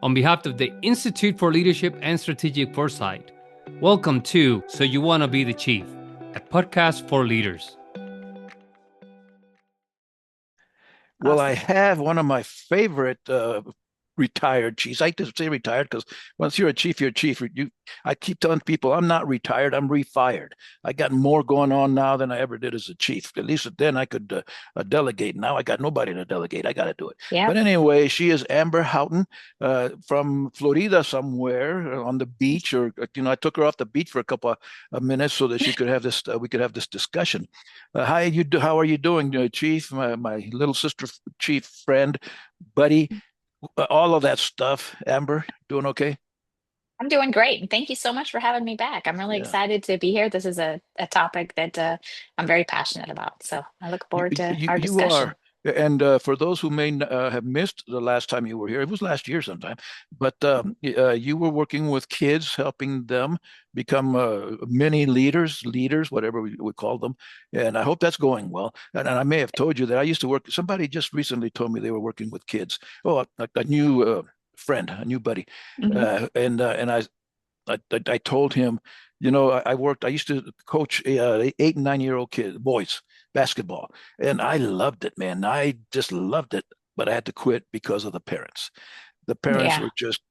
on behalf of the Institute for Leadership and Strategic Foresight. Welcome to So You Want to Be the Chief, a podcast for leaders. Well, I have one of my favorite retired chiefs. I like to say retired because once you're a chief, you're a chief. I keep telling people I'm not retired, I'm refired. I got more going on now than I ever did as a chief. At least then I could delegate. Now I got nobody to delegate. I got to do it. Yeah. But anyway, she is Amber Houghton from Florida somewhere on the beach, or I took her off the beach for a couple of minutes so that she could have this. We could have this discussion. How are you doing, Chief? My little sister, Chief, friend, buddy, all of that stuff. Amber, doing okay? I'm doing great. And thank you so much for having me back. I'm really Yeah. excited to be here. This is a topic that I'm very passionate about. So I look You forward to you, our you discussion. are. And for those who may have missed the last time you were here, it was last year sometime, but you were working with kids, helping them become mini leaders, whatever we call them. And I hope that's going well. And I may have told you that I used to work, somebody just recently told me they were working with kids. Oh, a new friend, a new buddy. Mhm. And I told him, I used to coach 8 and 9 year old kids, boys, basketball, and I loved it, man. I just loved it, but I had to quit because of the parents. The parents Yeah. were just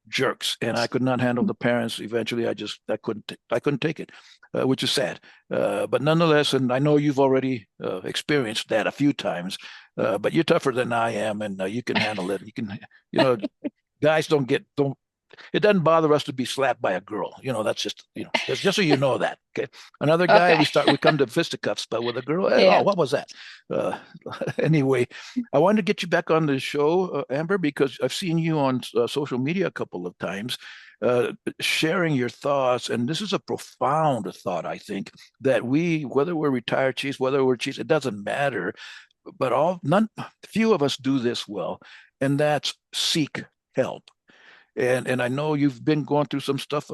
jerks, and I could not handle the parents. Eventually, I couldn't take it, which is sad. But nonetheless, and I know you've already experienced that a few times, but you're tougher than I am, and you can handle it. You know, guys don't it doesn't bother us to be slapped by a girl. That's just so you know that. Okay. Another guy, Okay. we come to fisticuffs, but with a girl, oh, Yeah. what was that? Uh, anyway, I wanted to get you back on the show, Amber, because I've seen you on social media a couple of times, sharing your thoughts. And this is a profound thought, I think, that whether we're retired chiefs, whether we're chiefs, it doesn't matter. But few of us do this well, and that's seek help. And I know you've been going through some stuff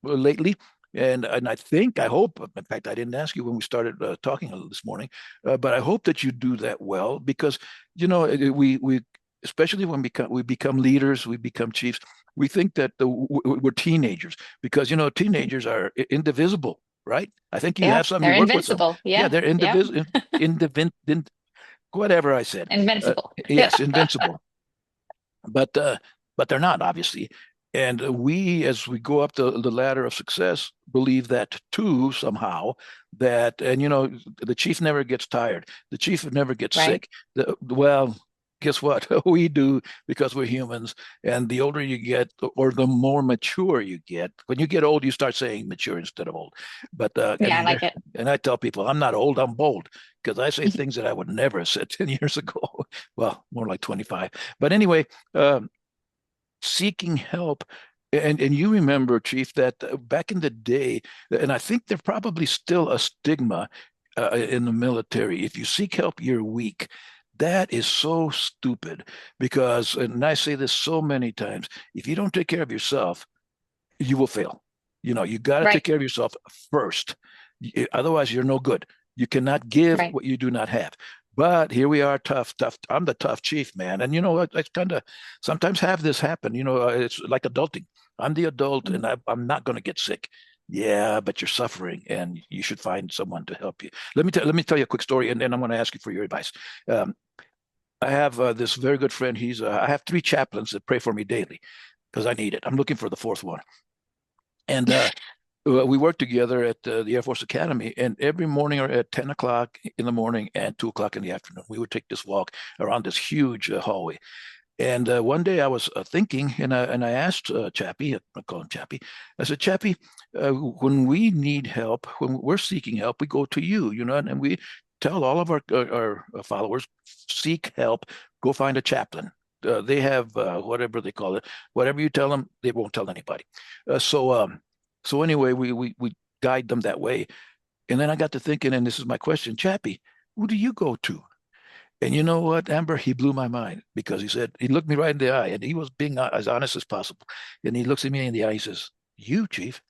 lately, and I hope. In fact, I didn't ask you when we started talking this morning, but I hope that you do that well because we especially when we become leaders, we become chiefs. We think that we're teenagers because teenagers are indivisible, right? I think you Yeah. have some. You They're work with them. invincible. Yeah, Yeah. they're Yeah. indivisible. Whatever I said. Invincible. Yeah. Yes, invincible. But they're not obviously. And we, as we go up the ladder of success, believe that too somehow. And the chief never gets tired. The chief never gets Right. sick. Well, guess what? We do because we're humans. And the older you get, or the more mature you get. When you get old, you start saying mature instead of old. But Yeah. I like it. and I tell people I'm not old, I'm bold because I say things that I would never have said 10 years ago. Well, more like 25. But anyway, seeking help. And you remember, Chief, that back in the day, and I think there's probably still a stigma in the military. If you seek help, you're weak. That is so stupid because, and I say this so many times, if you don't take care of yourself, you will fail. You got to take Right. care of yourself first. Otherwise, you're no good. You cannot give Right. what you do not have. But here we are, tough, tough. I'm the tough chief, man. And I kind of sometimes have this happen. It's like adulting. I'm the adult, Mhm. and I'm not going to get sick. Yeah, but you're suffering, and you should find someone to help you. Let me tell you a quick story, and then I'm going to ask you for your advice. Um, I have this very good friend. I have three chaplains that pray for me daily because I need it. I'm looking for the fourth one. And we worked together at the Air Force Academy, and every morning at 10 o'clock in the morning and 2 o'clock in the afternoon, we would take this walk around this huge hallway. And one day I was thinking, and I asked Chappie, I call him Chappie, I said, Chappie, when we need help, when we're seeking help, we go to you, and we tell all of our followers, seek help, go find a chaplain. They have whatever they call it, whatever you tell them, they won't tell anybody. So anyway, we guide them that way. And then I got to thinking, and this is my question, Chappie, who do you go to? And you know what, Amber? He blew my mind because he looked me right in the eye, and he was being as honest as possible. And he looks at me in the eye, he says, "You, Chief?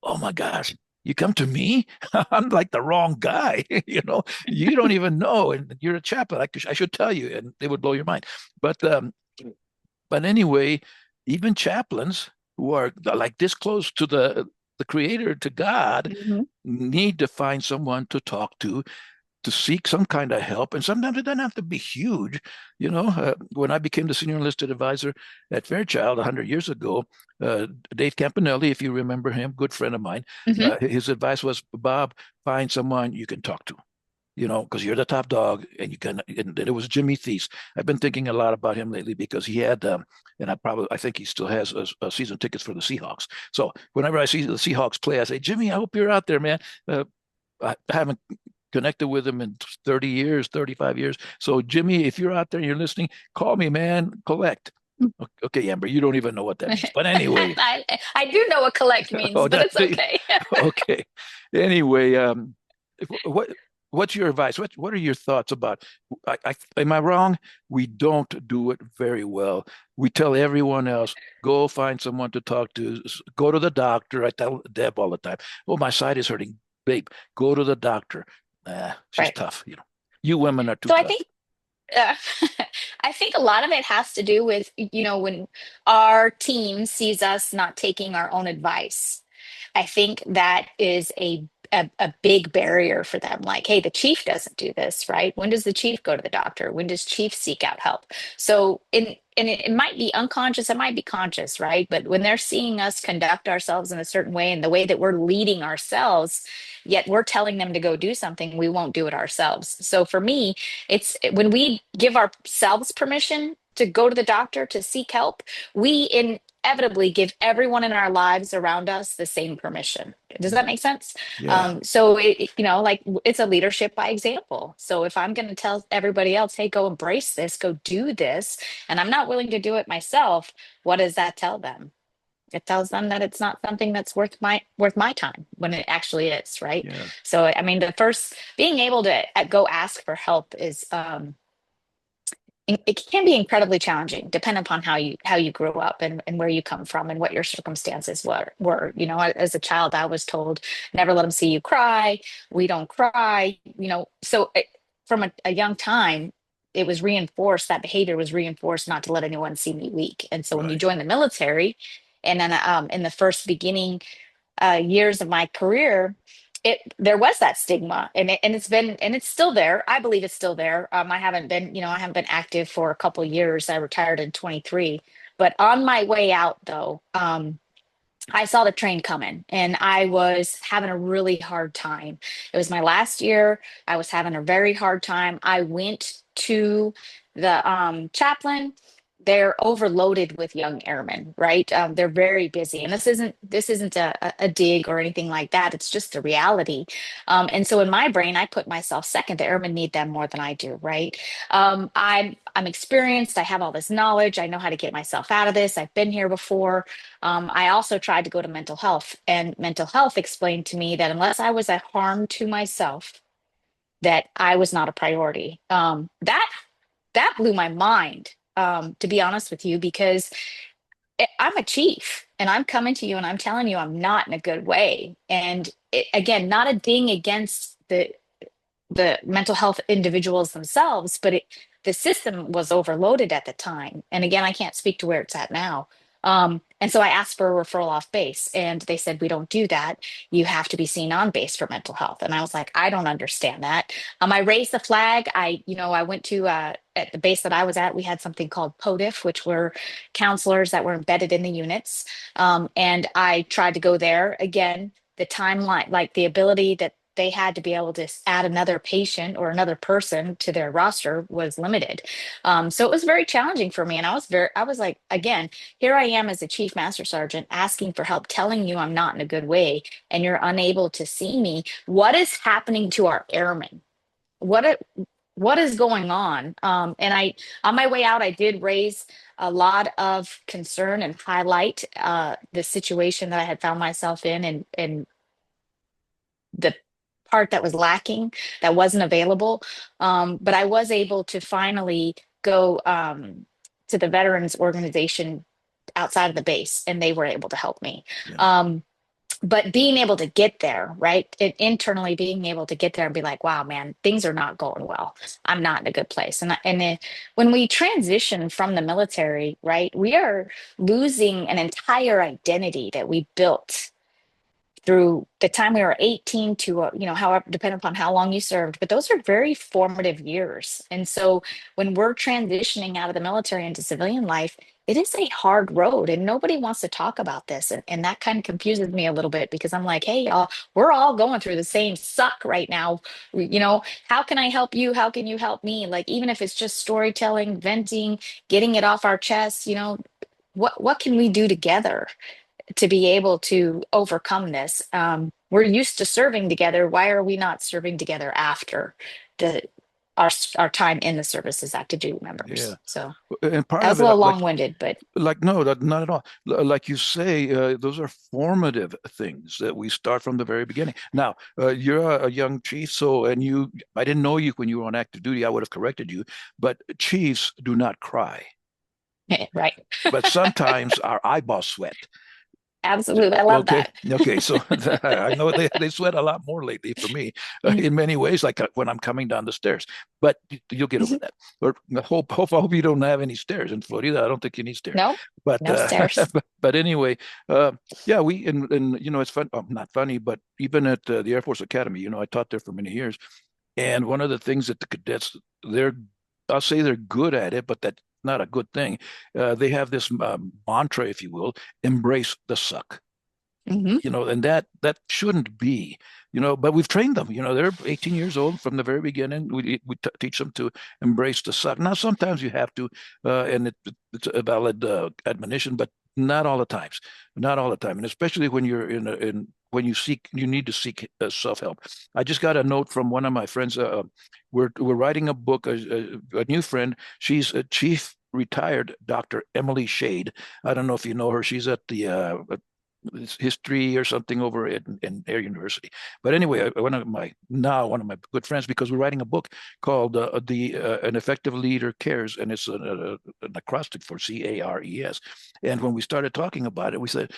Oh my gosh, you come to me? I'm like the wrong guy. You don't even know, and you're a chaplain. I should tell you, and it would blow your mind. But But anyway, even chaplains who are like this close to the creator, to God, Mhm. need to find someone to talk to seek some kind of help. And sometimes it doesn't have to be huge. When I became the senior enlisted advisor at Fairchild 100 years ago, Dave Campanelli, if you remember him, good friend of mine, Mhm. his advice was, Bob, find someone you can talk to. Because you're the top dog, and you can. And it was Jimmy Thies. I've been thinking a lot about him lately because he had, and I think he still has season tickets for the Seahawks. So whenever I see the Seahawks play, I say, Jimmy, I hope you're out there, man. I haven't connected with him in 30 years, 35 years. So, Jimmy, if you're out there and you're listening, call me, man. Collect. Okay, Amber, you don't even know what that means. But anyway, I do know what collect means, oh, but it's okay. okay. Anyway, what what's your advice? What are your thoughts about? Am I wrong? We don't do it very well. We tell everyone else, go find someone to talk to. Go to the doctor. I tell Deb all the time, oh, my side is hurting. Babe, go to the doctor. She's Right. tough. You women are too So I tough. think uh, I think a lot of it has to do with, when our team sees us not taking our own advice. I think that is a big barrier for them. Like, hey, the chief doesn't do this, right? When does the chief go to the doctor? When does chief seek out help? So it might be unconscious, it might be conscious, right? But when they're seeing us conduct ourselves in a certain way and the way that we're leading ourselves, yet we're telling them to go do something, we won't do it ourselves. So for me, it's when we give ourselves permission to go to the doctor to seek help, we inevitably give everyone in our lives around us the same permission. Does that make sense? Yeah. So like it's a leadership by example. So if I'm going to tell everybody else, hey, go embrace this, go do this, and I'm not willing to do it myself, what does that tell them? It tells them that it's not something that's worth my time when it actually is, right? Yeah. So I mean, the first being able to go ask for help is it can be incredibly challenging, depending upon how you grew up and where you come from and what your circumstances were. As a child, I was told never let them see you cry. We don't cry. So from a young time, it was reinforced, that behavior was reinforced not to let anyone see me weak. And so when you Right. join the military, and then in the first beginning years of my career, there was that stigma, and it's still there. I believe it's still there. I haven't been active for a couple years. I retired in 23, but on my way out though, I saw the train coming and I was having a really hard time. It was my last year. I was having a very hard time. I went to the chaplain. They're overloaded with young airmen, right? They're very busy, and this isn't a dig or anything like that. It's just a reality. And so in my brain, I put myself second. The airmen need them more than I do, right? I'm experienced. I have all this knowledge. I know how to get myself out of this. I've been here before. I also tried to go to mental health, and mental health explained to me that unless I was a harm to myself, that I was not a priority. That blew my mind, to be honest with you, because I'm a chief, and I'm coming to you and I'm telling you I'm not in a good way. And again, not a ding against the mental health individuals themselves, but the system was overloaded at the time. And again, I can't speak to where it's at now. And so I asked for a referral off base, and they said, we don't do that. You have to be seen on base for mental health. And I was like, I don't understand that. I raised the flag. I went to, at the base that I was at, we had something called PODIF, which were counselors that were embedded in the units. And I tried to go there again. The timeline, like the ability that they had to be able to add another patient or another person to their roster was limited. So it was very challenging for me. And I was like, again, here I am as a chief master sergeant asking for help, telling you I'm not in a good way, and you're unable to see me. What is happening to our airmen? What is going on? On my way out, I did raise a lot of concern and highlight the situation that I had found myself in, and the part that was lacking, that wasn't available. But I was able to finally go to the veterans organization outside of the base, and they were able to help me. Yeah. Um, but being able to get there, right? Internally being able to get there and be like, wow, man, things are not going well. I'm not in a good place. When we transition from the military, right, we are losing an entire identity that we built through the time we were 18 to however, depending upon how long you served, but those are very formative years. And so when we're transitioning out of the military into civilian life, it is a hard road, and nobody wants to talk about this, and that kind of confuses me a little bit, because I'm like, hey y'all, we're all going through the same suck right now. How can I help you? How can you help me? Like, even if it's just storytelling, venting, getting it off our chest, what can we do together to be able to overcome this? We're used to serving together. Why are we not serving together after the our time in the service as active duty members? Yeah. So And part that was of a it, little long-winded, but no, not at all. Like you say, those are formative things that we start from the very beginning. Now, you're a young chief, I didn't know you when you were on active duty. I would have corrected you, but chiefs do not cry. right. But sometimes our eyeballs sweat. Absolutely. I love Okay. that. Okay. So I know they sweat a lot more lately for me in many ways, like when I'm coming down the stairs. But you'll get over that. Or I hope you don't have any stairs in Florida. I don't think you need stairs. No, But no stairs. but anyway, yeah, and it's fun. Not funny, but even at the Air Force Academy, I taught there for many years. And one of the things that the cadets, they're, I'll say they're good at it, but that's not a good thing. They have this mantra, if you will, embrace the suck. Hmm. And that shouldn't be, but we've trained them. They're 18 years old from the very beginning. We teach them to embrace the suck. Now, sometimes you have to, and it's a valid admonition, but not all the times, not all the time, and especially when you're when you need to seek self-help. I just got a note from one of my friends. We're writing a book. A new friend. She's a chief retired Dr. Emily Shade. I don't know if you know her. She's at the history or something over in Air University. But anyway, one of my good friends, because we're writing a book called the An Effective Leader Cares, and it's an acrostic for CARES. And when we started talking about it, we said,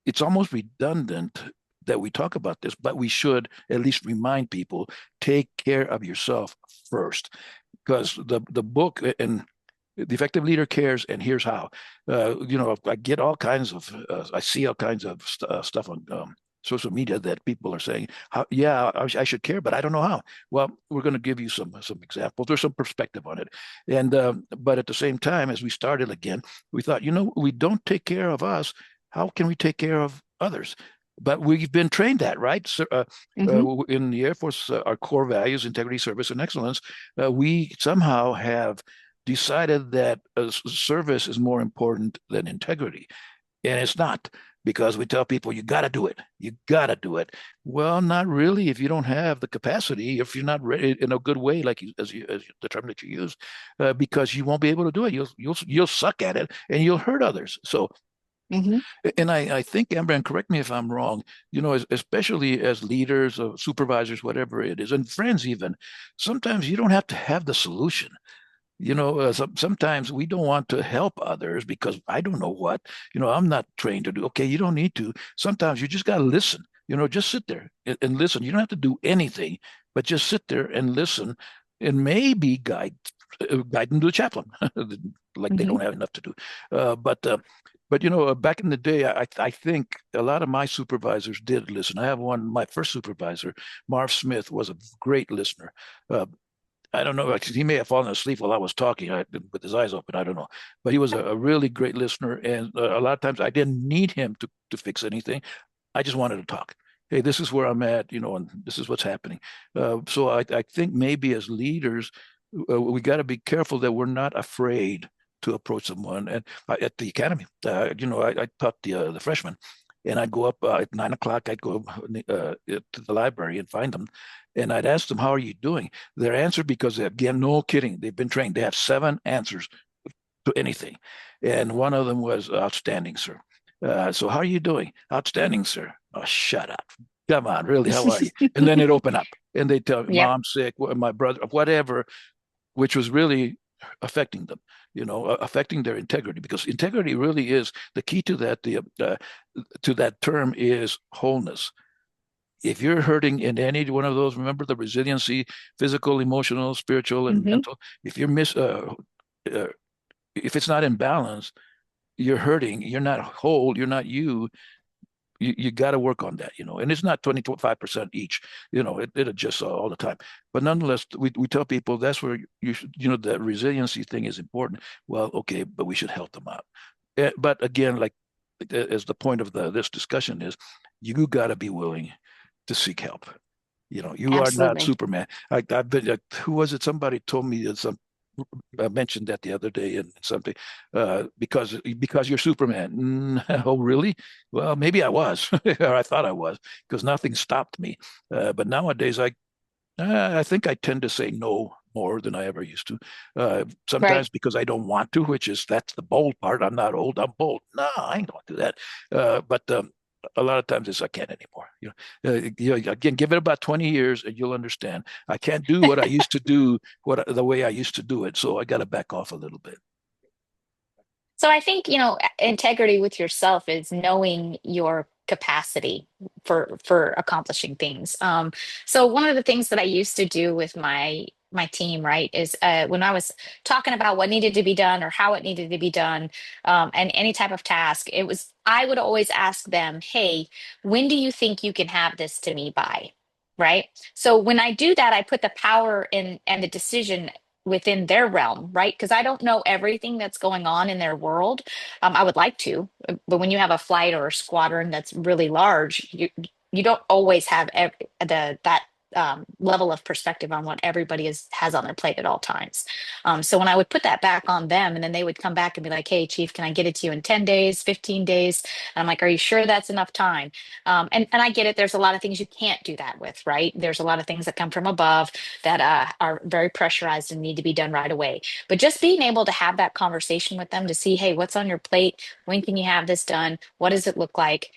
it's almost redundant that we talk about this, but we should at least remind people, take care of yourself first, because the book and the effective leader cares, and here's how. I get all kinds of, I see all kinds of stuff on social media that people are saying, yeah, I should care, but I don't know how. Well, we're going to give you some examples. There's some perspective on it, and but at the same time, as we started again, we thought, we don't take care of us. How can we take care of others? But we've been trained that, right? So, Hmm. in the Air Force, our core values, integrity, service, and excellence, we somehow have decided that service is more important than integrity. And it's not, because we tell people, you got to do it. You got to do it. Well, not really if you don't have the capacity, if you're not ready in a good way, like as the term that you use, because you won't be able to do it. You'll suck at it, and you'll hurt others. So, Hmm. and I think, Amber, and correct me if I'm wrong, especially as leaders or supervisors, whatever it is, and friends even, sometimes you don't have to have the solution. Sometimes we don't want to help others because I don't know what, I'm not trained to do. Okay, you don't need to. Sometimes you just got to listen, just sit there and listen. You don't have to do anything, but just sit there and listen, and maybe guide them to the chaplain, like they Hmm. don't have enough to do. But back in the day, I think a lot of my supervisors did listen. I have my first supervisor, Marv Smith, was a great listener. I don't know. He may have fallen asleep while I was talking with his eyes open. I don't know. But he was a really great listener. And a lot of times I didn't need him to fix anything. I just wanted to talk. Hey, this is where I'm at, and this is what's happening. So I think maybe as leaders, we got to be careful that we're not afraid to approach someone. And at the academy, I taught the freshmen, and I'd go up at 9 o'clock. I'd go to the library and find them, and I'd ask them, "How are you doing?" Their answer, because again, no kidding, they've been trained. They have 7 answers to anything, and one of them was outstanding, sir. So how are you doing? Outstanding, sir. Oh, shut up. Come on, really, how are you? And then it open up, and they tell me, Yep. Mom's sick, my brother, whatever, which was really affecting them, affecting their integrity, because integrity really is the key to that. To that term is wholeness. If you're hurting in any one of those, remember the resiliency, physical, emotional, spiritual, and Mm-hmm. mental. If you're if it's not in balance, you're hurting. You're not whole. You're not you. You got to work on that, and it's not 25% each, it adjusts all the time. But nonetheless, we tell people that's where you should, that resiliency thing is important. Well, okay, but we should help them out. But again, like as the point of this discussion is, you got to be willing to seek help. You are not Absolutely. Superman. I've been, who was it? Somebody told me that I mentioned that the other day in something, because you're Superman. Oh, really? Well, maybe I was, or I thought I was, because nothing stopped me. But nowadays, I think I tend to say no more than I ever used to. Right. Sometimes because I don't want to, that's the bold part. I'm not old. I'm bold. No, I ain't going to do that. But a lot of times it's I can't anymore. Again, give it about 20 years and you'll understand. I can't do what I used to do, the way I used to do it. So I got to back off a little bit. So I think, integrity with yourself is knowing your capacity for accomplishing things. So one of the things that I used to do with my team, right, is when I was talking about what needed to be done or how it needed to be done, and any type of task, I would always ask them, "Hey, when do you think you can have this to me by?" Right. So when I do that, I put the power in and the decision within their realm, right? Because I don't know everything that's going on in their world. I would like to, but when you have a flight or a squadron that's really large, you don't always have that level of perspective on what everybody has on their plate at all times. So when I would put that back on them, and then they would come back and be like, "Hey, Chief, can I get it to you in 10 days, 15 days?" And I'm like, "Are you sure that's enough time?" And I get it. There's a lot of things you can't do that with, right? There's a lot of things that come from above that are very pressurized and need to be done right away. But just being able to have that conversation with them to see, "Hey, what's on your plate? When can you have this done? What does it look like?"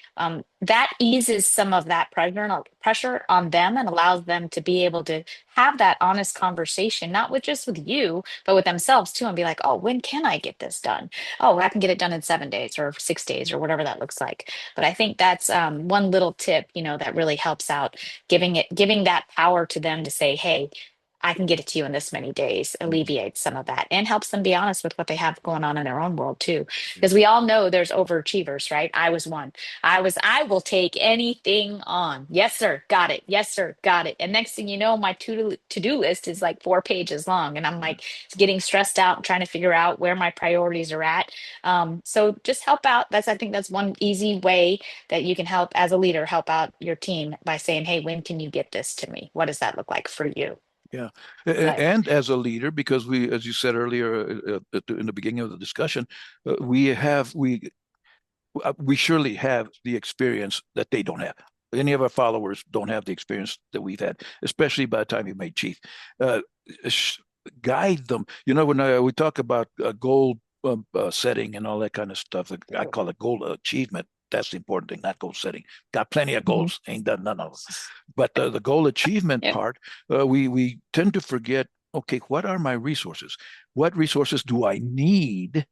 That eases some of that pressure on them and allows them to be able to have that honest conversation, not with just with you, but with themselves too, and be like, "Oh, when can I get this done? Oh, I can get it done in 7 days or 6 days or whatever that looks like." But I think that's one little tip, that really helps out, giving that power to them to say, "Hey, I can get it to you in this many days," alleviates some of that and helps them be honest with what they have going on in their own world too. Yeah. Because we all know there's overachievers, right? I was one. I will take anything on. Yes, sir. Got it. Yes, sir. Got it. And next thing you know, my to-do list is like 4 pages long. And I'm like getting stressed out and trying to figure out where my priorities are at. So just help out. I think that's one easy way that you can help as a leader, help out your team by saying, "Hey, when can you get this to me? What does that look like for you?" Yeah. But And as a leader, because as you said earlier in the beginning of the discussion, we surely have the experience that they don't have. Any of our followers don't have the experience that we've had, especially by the time you made chief. Uh, Guide them. When we talk about goal setting and all that kind of stuff, I call it goal achievement. That's the important thing, not goal setting. Got plenty of mhm. goals, ain't done none of them. But the goal achievement Yep. part, we tend to forget. Okay, what are my resources? What resources do I need?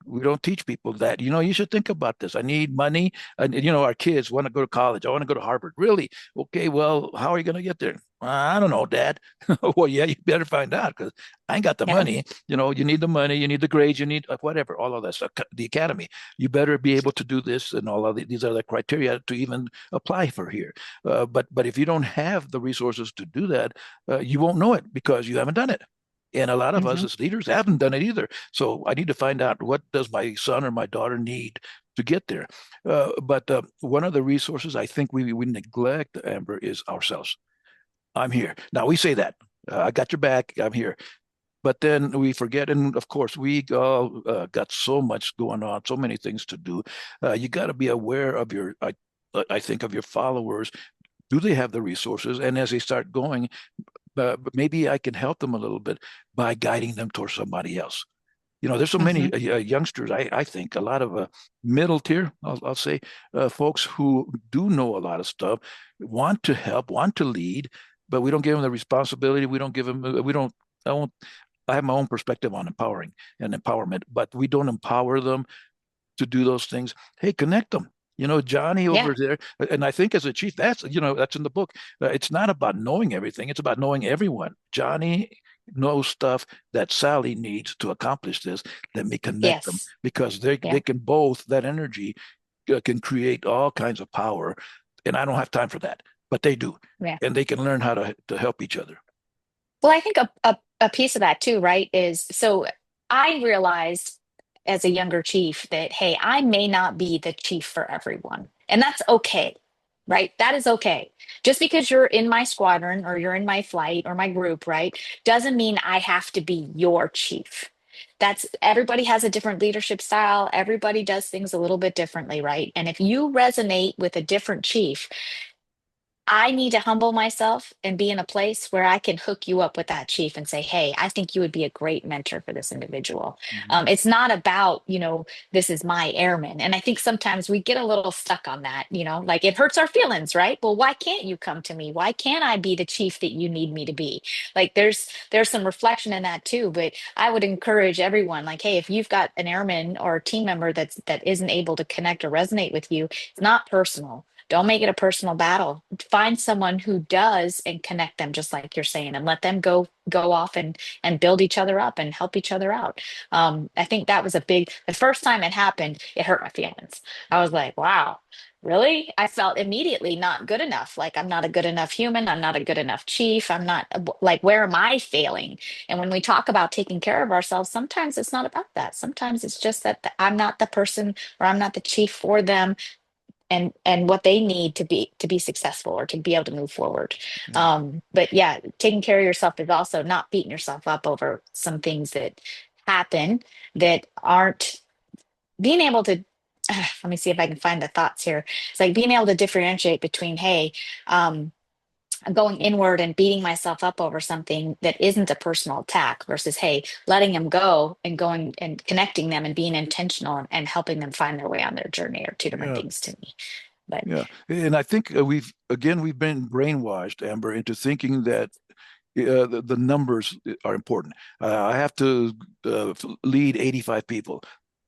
We don't teach people that. You should think about this. I need money. And, our kids want to go to college. I want to go to Harvard. Really? Okay, well, how are you going to get there? I don't know, Dad. Well, yeah, you better find out because I ain't got the Yeah. money. You need the money. You need the grades. You need whatever, all of that stuff. The academy. You better be able to do this and all of these are the criteria to even apply for here. But if you don't have the resources to do that, you won't know it because you haven't done it. And a lot of us Hmm. as leaders haven't done it either. So I need to find out what does my son or my daughter need to get there. But one of the resources I think we neglect, Amber, is ourselves. I'm here. Now we say that. I got your back. I'm here. But then we forget, and of course, we all got so much going on, so many things to do. You got to be aware of I think of your followers. Do they have the resources? And as they start going, but maybe I can help them a little bit by guiding them towards somebody else. There's so many Hmm. youngsters. I think a lot of middle tier, I'll say, folks who do know a lot of stuff, want to help, want to lead, but we don't give them the responsibility. We don't give them. We don't. I won't. I have my own perspective on empowering and empowerment, but we don't empower them to do those things. Hey, connect them. Johnny Yeah. over there, and I think as a chief, that's in the book. It's not about knowing everything; it's about knowing everyone. Johnny knows stuff that Sally needs to accomplish this. Let me connect them Yes. because they Yeah. can both that energy can create all kinds of power, and I don't have time for that, but they do, Yeah. and they can learn how to help each other. Well, I think a piece of that too, right, is so I realized as a younger chief that, hey, I may not be the chief for everyone. And that's okay, right? That is okay. Just because you're in my squadron or you're in my flight or my group, right, doesn't mean I have to be your chief. That's everybody has a different leadership style. Everybody does things a little bit differently, right? And if you resonate with a different chief, I need to humble myself and be in a place where I can hook you up with that chief and say, hey, I think you would be a great mentor for this individual. Mhm. It's not about, this is my airman. And I think sometimes we get a little stuck on that, like it hurts our feelings, right? Well, why can't you come to me? Why can't I be the chief that you need me to be? Like there's some reflection in that too. But I would encourage everyone, like, hey, if you've got an airman or a team member that isn't able to connect or resonate with you, it's not personal. Don't make it a personal battle. Find someone who does and connect them, just like you're saying, and let them go off and build each other up and help each other out. I think that was the first time it happened, it hurt my feelings. I was like, wow, really? I felt immediately not good enough. Like I'm not a good enough human. I'm not a good enough chief. I'm not like, where am I failing? And when we talk about taking care of ourselves, sometimes it's not about that. Sometimes it's just that I'm not the person or I'm not the chief for them and what they need to be successful or to be able to move forward. Yeah. But yeah, taking care of yourself is also not beating yourself up over some things that happen that aren't being able to let me see if I can find the thoughts here. It's like being able to differentiate between, hey, um, going inward and beating myself up over something that isn't a personal attack versus, hey, letting them go and going and connecting them and being intentional and helping them find their way on their journey are two different Yeah. things to me. But Yeah. And I think we've been brainwashed, Amber, into thinking that the numbers are important. I have to lead 85 people.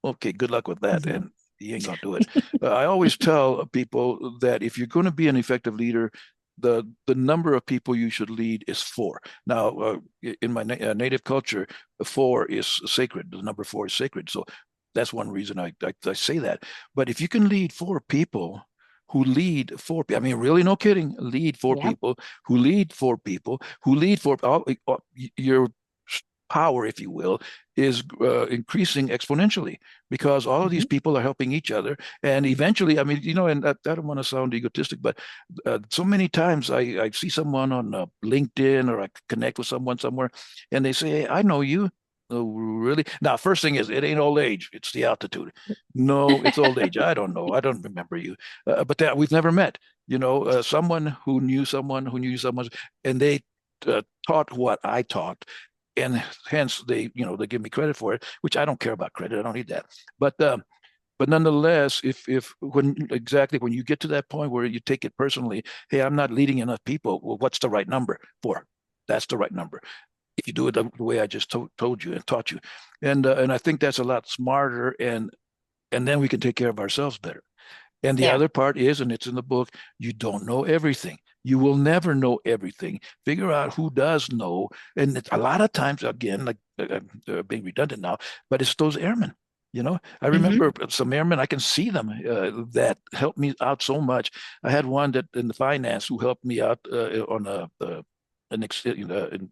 Okay, good luck with that. Mhm. And you ain't gonna do it. I always tell people that if you're going to be an effective leader, the number of people you should lead is four. Now, in my native culture, four is sacred. The number four is sacred. So that's one reason I say that. But if you can lead four people who lead four people, I mean, really, no kidding, lead four Yep. people who lead four people who lead four, your power, if you will, is increasing exponentially because all of these Mhm. people are helping each other. And eventually, I mean, and I don't want to sound egotistic, but so many times I see someone on LinkedIn or I connect with someone somewhere and they say, hey, I know you. Oh, really? Now, first thing is, it ain't old age. It's the altitude. No, it's old age. I don't know. I don't remember you. But that we've never met. Someone who knew someone, and they taught what I taught, and hence they give me credit for it, which I don't care about credit. I don't need that. But nonetheless, if when you get to that point where you take it personally, hey, I'm not leading enough people. Well, what's the right number? Four. That's the right number. If you do it the way I just told you and taught you, and I think that's a lot smarter, and then we can take care of ourselves better. And the Yeah. other part is, and it's in the book, you don't know everything. You will never know everything. Figure out who does know. And a lot of times, again, like being redundant now, but it's those airmen. I Hmm. remember some airmen, I can see them that helped me out so much. I had one that in the finance who helped me out on an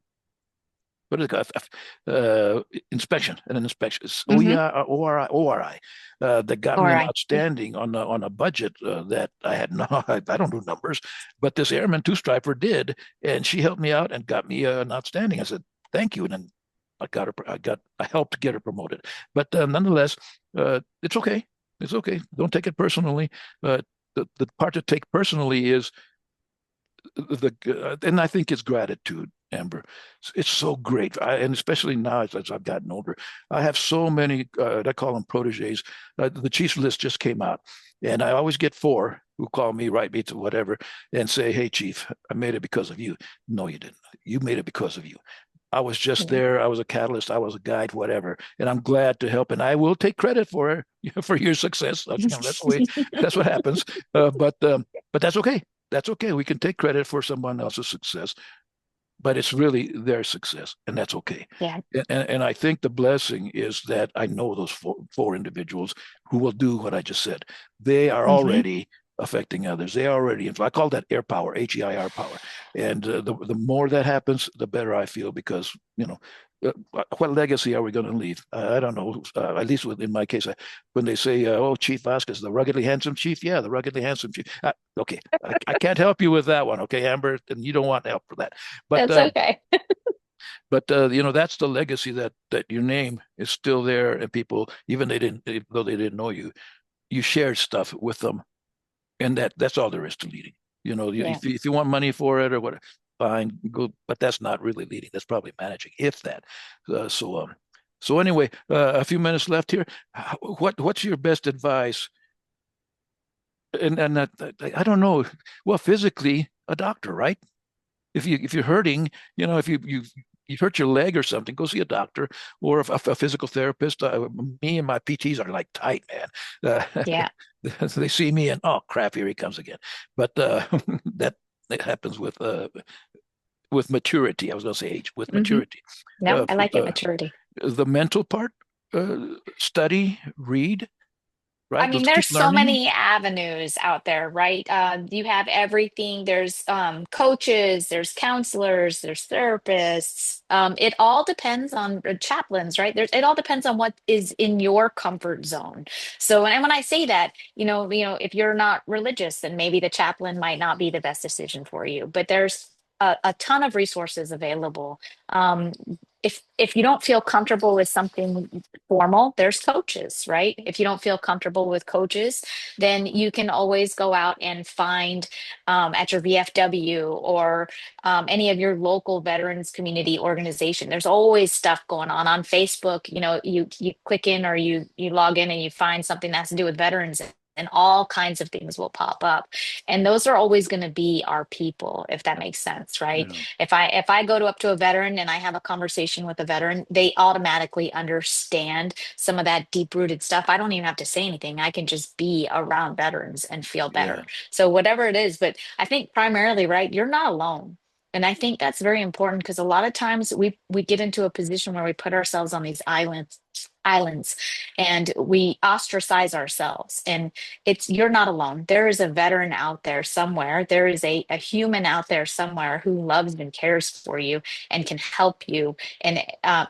what is it called? Inspection and an inspection. It's Hmm. ORI, that got All me an right. Yeah. outstanding on a budget that I had no, I don't do numbers, but this airman two striper did, and she helped me out and got me an outstanding. I said thank you, and then I helped get her promoted. But nonetheless, it's okay. It's okay. Don't take it personally. The part to take personally is and I think it's gratitude, Amber. It's so great, and especially now as I've gotten older, I have so many. I call them proteges. The Chiefs list just came out, and I always get four who call me, write me to whatever, and say, "Hey, Chief, I made it because of you." No, you didn't. You made it because of you. I was just Yeah. there. I was a catalyst. I was a guide, whatever. And I'm glad to help. And I will take credit for it, for your success. That's the way. That's what happens. But that's okay. That's okay. We can take credit for someone else's success, but it's really their success, and that's okay. Yeah. And I think the blessing is that I know those four individuals who will do what I just said. They are already affecting others. They already, I call that air power, HEIR power. And the more that happens, the better I feel, because, what legacy are we going to leave? I don't know. At least in my case, when they say, "Oh, Chief Vasquez, the ruggedly handsome chief," yeah, the ruggedly handsome chief. Okay, I can't help you with that one, okay, Amber, and you don't want help for that. But That's okay. that's the legacy, that your name is still there, and people, even though they didn't know you, you shared stuff with them, and that's all there is to leading. Yeah. If you want money for it or whatever, fine, go. But that's not really leading. That's probably managing, if that. So anyway, a few minutes left here. What's your best advice? And I don't know. Well, physically, a doctor, right? If you're hurting, if you hurt your leg or something, go see a doctor or a physical therapist. Me and my PTs are like tight, man. Yeah. They see me and, oh crap, here he comes again. But that happens with maturity. I was going to say age, with maturity. No, I like it, maturity. The mental part, study, read, I right? mean, Let's there's keep so learning. many avenues out there, right? You have everything. There's coaches, there's counselors, there's therapists. It all depends on chaplains, right? It all depends on what is in your comfort zone. So, and when I say that, if you're not religious, then maybe the chaplain might not be the best decision for you. But there's a ton of resources available. If you don't feel comfortable with something formal, there's coaches, right? If you don't feel comfortable with coaches, then you can always go out and find at your VFW or any of your local veterans community organization. There's always stuff going on Facebook. You click in or you log in and you find something that has to do with veterans. And all kinds of things will pop up, and those are always going to be our people, if that makes sense, right? Yeah, If I go up to a veteran and I have a conversation with a veteran, they automatically understand some of that deep rooted stuff. I don't even have to say anything. I can just be around veterans and feel better. yeah, So whatever it is, but I think primarily, right, you're not alone. And I think that's very important because a lot of times we get into a position where we put ourselves on these islands and we ostracize ourselves, and you're not alone. There is a veteran out there somewhere. There is a human out there somewhere who loves and cares for you and can help you, and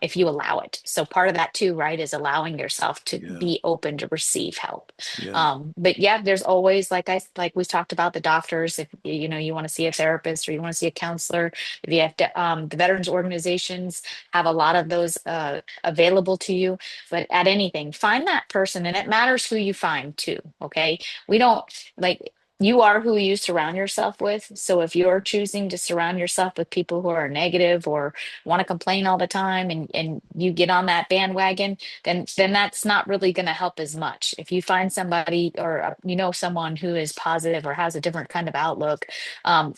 if you allow it. So part of that too, right, is allowing yourself to yeah, be open to receive help. yeah, But yeah, there's always, like we talked about, the doctors. If you want to see a therapist or you want to see a counselor, if you have to, the veterans organizations have a lot of those available to you. But at anything, find that person, and it matters who you find too. Okay. We don't, like, you are who you surround yourself with. So if you're choosing to surround yourself with people who are negative or want to complain all the time, and you get on that bandwagon, then that's not really going to help as much. If you find somebody, or someone who is positive or has a different kind of outlook, and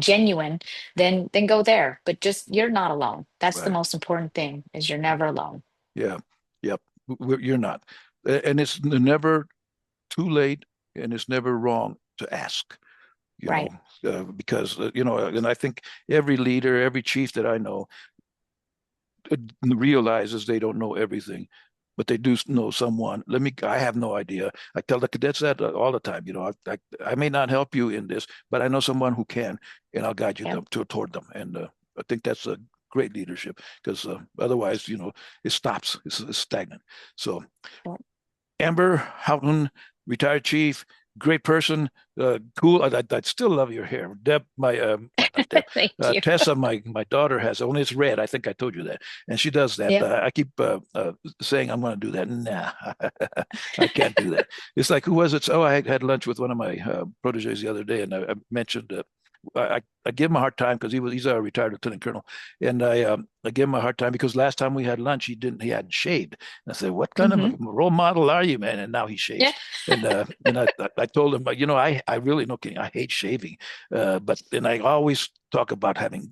genuine, then go there. But just, you're not alone. That's the right. most important thing, is you're never alone. Yeah, yep. You're not, and it's never too late, and it's never wrong to ask. Right. Because and I think every leader, every chief that I know realizes they don't know everything, but they do know someone. I have no idea. I tell the cadets that all the time. I may not help you in this, but I know someone who can, and I'll guide you Yep. toward them. And I think that's a great leadership, because otherwise, it stops. It's stagnant. So, Yep. Amber Houghton, retired chief, great person, cool. I still love your hair. Deb, not Deb, Thank you. Tessa, my daughter has, only it's red. I think I told you that, and she does that. Yep. I keep saying I'm going to do that. Nah, I can't do that. It's like, who was it? Oh, I had lunch with one of my proteges the other day, and I mentioned. I give him a hard time because he's a retired lieutenant colonel, and I give him a hard time because last time we had lunch he hadn't shaved. And I said, "What kind of a Hmm. role model are you, man?" And now he Yeah. shaves. And I told him, I really, no kidding, I hate shaving, but then I always talk about having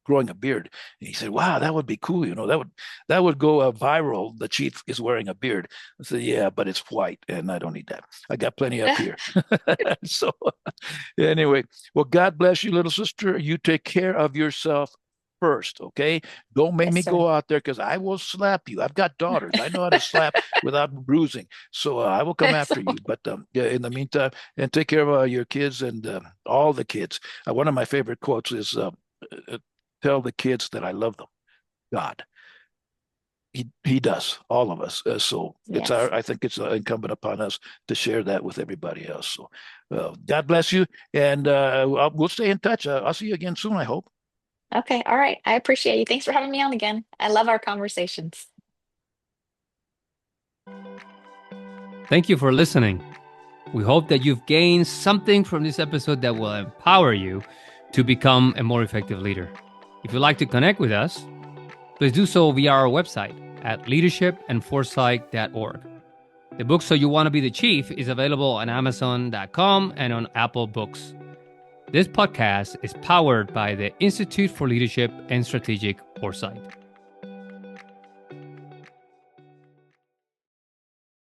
growing a beard. And he said, wow, that would be cool. That would go viral. The chief is wearing a beard. I said, yeah, but it's white and I don't need that. I got plenty up here. So anyway, well, God bless you, little sister. You take care of yourself first, okay? Don't make Yes, me sir. go out there because I will slap you. I've got daughters. I know how to slap without bruising. So I will come after you. But yeah, in the meantime, and take care of your kids and all the kids. One of my favorite quotes is tell the kids that I love them. God. He does, all of us. So it's Yes. I think it's incumbent upon us to share that with everybody else. So God bless you, and we'll stay in touch. I'll see you again soon, I hope. Okay. All right. I appreciate you. Thanks for having me on again. I love our conversations. Thank you for listening. We hope that you've gained something from this episode that will empower you to become a more effective leader. If you'd like to connect with us, please do so via our website at leadershipandforesight.org. The book So You Want to Be the Chief is available on Amazon.com and on Apple Books. This podcast is powered by the Institute for Leadership and Strategic Foresight.